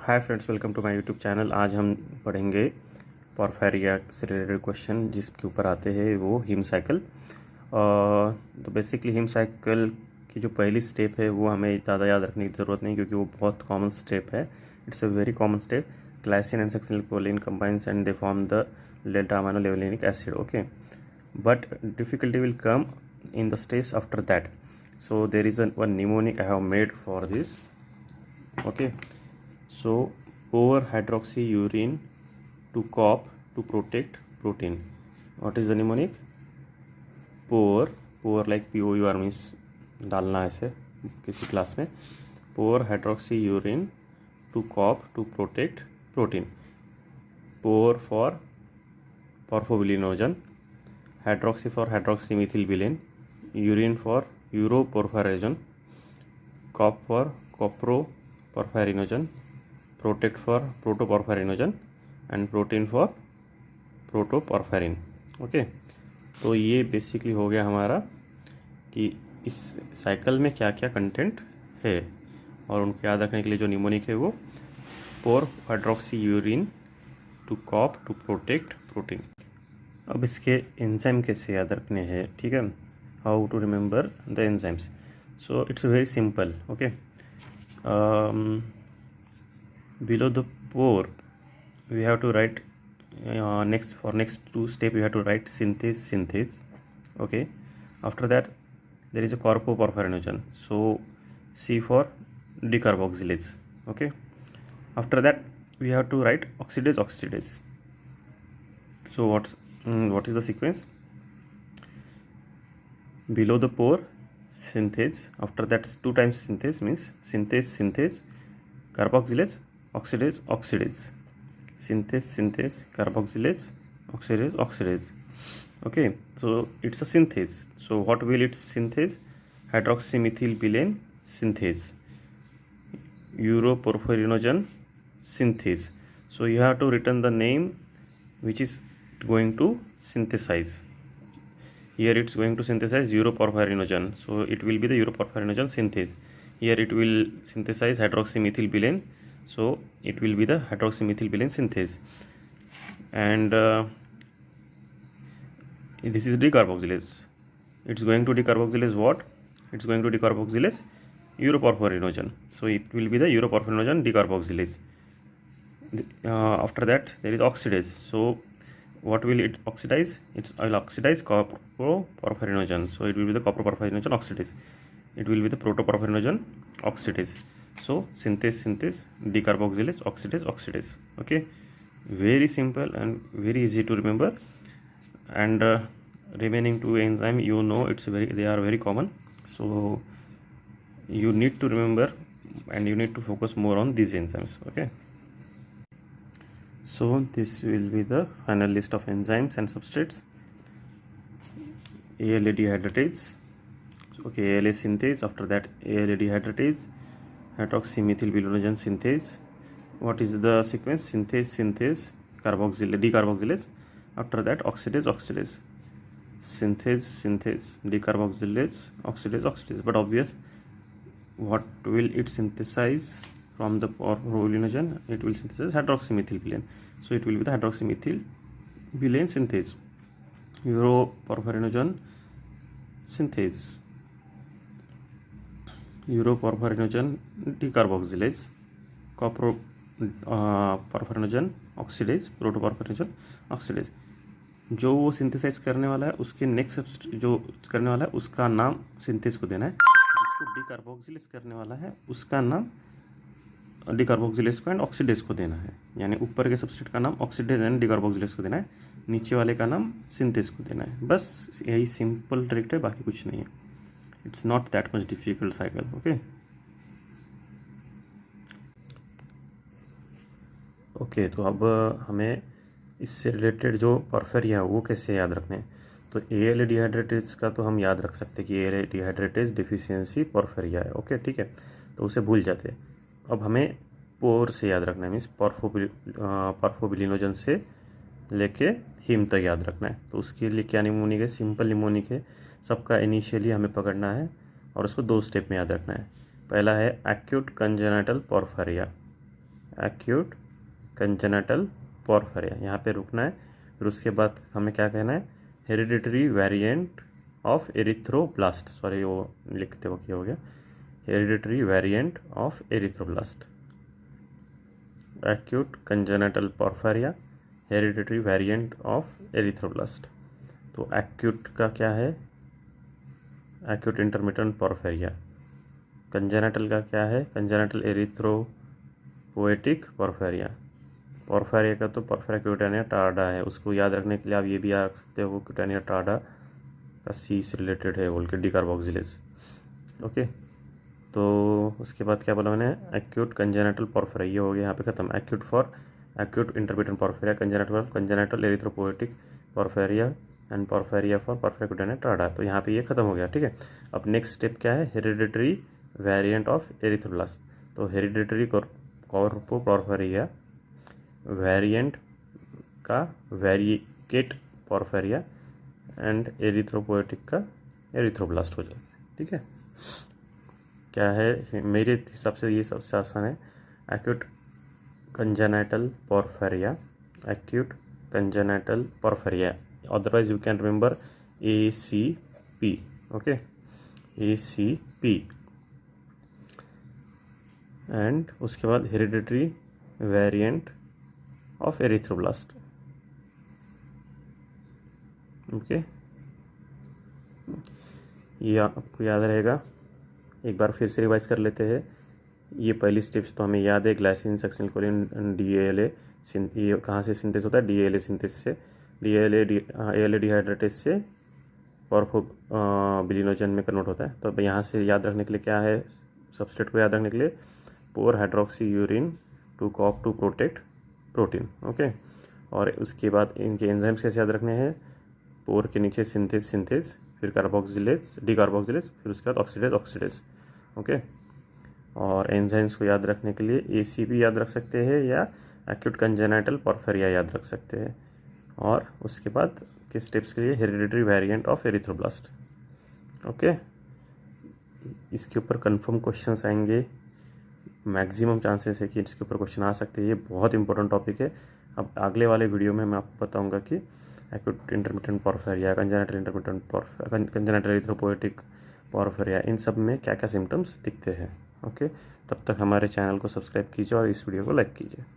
Hi friends, welcome to my YouTube channel. आज हम पढ़ेंगे पॉरफेरिया से रिलेटेड क्वेश्चन जिसके ऊपर आते हैं वो हीम साइकिल। तो बेसिकली हीम साइकिल की जो पहली स्टेप है वो हमें ज़्यादा याद रखने की ज़रूरत नहीं, क्योंकि वो बहुत कॉमन स्टेप है। It's a very common step. Glycine and succinyl combines and they form the delta amino levulinic acid. Okay, but difficulty will come in the steps after that. So there is one mnemonic I have made for this. Okay, so pour hydroxyurine to COP to protect protein. What is the mnemonic? pour like pour means डालना ऐसे किसी class में। pour hydroxyurine to COP to protect protein. pour for porphobilinogen, hydroxy for hydroxymethylbilin, urine for uroporphyrinogen, COP for coproporphyrinogen, protect for protoporphyrinogen and protein for protoporphyrin. Okay, तो ये basically हो गया हमारा कि इस साइकिल में क्या क्या कंटेंट है, और उनको याद रखने के लिए जो निमोनिक है वो por hydroxy urine to cop to protect protein. अब इसके एंजाइम कैसे याद रखने हैं, ठीक है, how to remember the enzymes. So it's very simple. Okay, below the por we have to write next two step we have to write synthase. Okay, after that there is a corpoporphyrinogen, so C for decarboxylase. Okay, after that we have to write oxidase. So what is the sequence? Below the pore synthase, after that two times synthase means synthase carboxylase oxidase, synthase carboxylase oxidase. Okay, so it's a synthase. So what will it synthase? Hydroxymethylbilane synthase, uroporphyrinogen synthase. So you have to written the name which is going to synthesize. Here it's going to synthesize uroporphyrinogen, so it will be the uroporphyrinogen synthase. Here it will synthesize hydroxymethylbilane, so it will be the hydroxymethylbilane synthase. And this is decarboxylase. It's going to decarboxylase what? It's going to decarboxylase uroporphyrinogen, so it will be the uroporphyrinogen decarboxylase. After that there is oxidase. So what will it oxidize? It will oxidize coproporphyrinogen, so it will be the coproporphyrinogen oxidase. It will be the protoporphyrinogen oxidase. So synthase decarboxylase oxidase. Okay, very simple and very easy to remember. And remaining two enzyme, you know, they are very common, so you need to remember and you need to focus more on these enzymes. Okay, so this will be the final list of enzymes and substrates. ALA dehydratase. Okay, ALA synthase, after that ALA dehydratase, hydroxymethylbilinogen synthase. What is the sequence? Synthase decarboxylase. After that oxidase, synthase decarboxylase oxidase. But obvious, what will it synthesize from the porphobilinogen? It will synthesize hydroxymethylbilane, so it will be the hydroxymethylbilane synthase. Uroporphyrinogen synthase, uroporphyrinogen decarboxylase, coproporphyrinogen oxidase, protoporphyrinogen oxidase. जो वो synthesise करने वाला है उसके next जो करने वाला है उसका नाम सिंथेस को देना है। जिसको डिकार्बोक्सिलेज करने वाला है उसका नाम डिकार्बोक्सिलेज को एंड ऑक्सीडेज को देना है। यानी ऊपर के सबस्ट्रेट का नाम ऑक्सीडेज एंड डिकार्बोक्सिलेज को देना है, नीचे वाले का नाम सिंथेस को देना है। बस यही सिंपल ट्रिक है, बाकी कुछ नहीं है। It's not that much difficult cycle. Okay, तो अब हमें इससे रिलेटेड जो पॉरफेरिया है वो कैसे याद रखने हैं। तो ALA डिहाइड्रेटेज का तो हम याद रख सकते हैं कि ALA डिहाइड्रेटेज डिफिशियंसी पॉरफेरिया है। ओके, ठीक है, तो उसे भूल जाते हैं। अब हमें पोर से याद रखना है, मीन्स पॉर्फोबिलिनोजन से लेके हीम तक याद रखना है। तो उसके लिए क्या निमोनिक है? सिंपल निमोनिक है। सबका इनिशियली हमें पकड़ना है और उसको दो स्टेप में याद रखना है। पहला है एक्यूट कंजेनाइटल पॉरफेरिया, एक्यूट कंजेनिटल पोरफेरिया, यहाँ पे रुकना है। फिर उसके बाद हमें क्या कहना है, hereditary variant of erythroblast, sorry वो लिखते वक्त हो गया, hereditary variant of erythroblast, acute congenital porphyria, hereditary variant of erythroblast. तो एक्यूट का क्या है, एक्यूट इंटरमिटेंट पोरफेरिया। कंजेनिटल का क्या है, कंजेनिटल एरिथ्रोपोएटिक पोरफेरिया। पोरफेरिया का तो पोरफेरिया क्यूटेनिया टार्डा है, उसको याद रखने के लिए आप ये भी याद रख सकते हो, क्यूटेनिया टार्डा का सी से रिलेटेड है बोल के, डिकार्बोक्सिलेज। ओके, तो उसके बाद क्या बोला मैंने, एक्यूट कंजेनिटल पोरफेरिया, ये हो गया यहाँ पे खत्म। Acute for acute intermittent porphyria, congenital erythropoietic porphyria and porphyria for porphyria cutanea tarda. तो यहाँ पे ये खत्म हो गया, ठीक है। अब नेक्स्ट स्टेप क्या है, हेरिडिटरी वेरिएंट ऑफ एरिथ्रोब्लास्ट। तो हेरिडिटरी कॉर्पोपोरफेरिया वेरिएंट का वेरिकेट पोरफेरिया एंड एरिथ्रोपोएटिक का एरिथ्रोब्लास्ट हो जाए, ठीक है। क्या है, मेरे हिसाब से ये सबसे आसान है, acute congenital porphyria, acute congenital porphyria, otherwise you can remember ACP, okay, ACP। And उसके बाद hereditary variant of erythroblast, okay, ये आपको याद रहेगा। एक बार फिर से रिवाइज कर लेते हैं। ये पहली स्टेप्स तो हमें याद है, ग्लाइसिन सक्सिल कोलिन DALA, ये कहाँ से सिंथेस होता है, DALA सिंथेस से, ALA डिहाइड्रेटेज से पोरफोबिलिनोजन में कन्वर्ट होता है। तो अब यहाँ से याद रखने के लिए क्या है, सबस्ट्रेट को याद रखने के लिए por hydroxy urine to cop to protect protein, okay. और उसके बाद इनके एंजाइम्स कैसे याद रखने हैं, पोर के नीचे सिंथेस, फिर कार्बोक्सिलेज, डिकार्बोक्सिलेज, फिर उसके बाद ऑक्सीडेज, ओके। और एंजाइम्स को याद रखने के लिए ACP याद रख सकते हैं या एक्यूट कंजेनिटल पोरफेरिया याद रख सकते हैं। और उसके बाद के स्टेप्स के लिए hereditary variant of erythroblast, okay. इसके ऊपर कंफर्म क्वेश्चंस आएंगे, मैक्सिमम चांसेस है कि इसके ऊपर क्वेश्चन आ सकते हैं, ये बहुत इंपॉर्टेंट टॉपिक है। अब अगले वाले वीडियो में मैं आपको बताऊंगा कि acute intermittent porphyria, congenital intermittent porphyria, congenital erythropoietic porphyria, इन सब में क्या क्या सिम्टम्स दिखते हैं, ओके। तब तक हमारे चैनल को सब्सक्राइब कीजिए और इस वीडियो को लाइक कीजिए।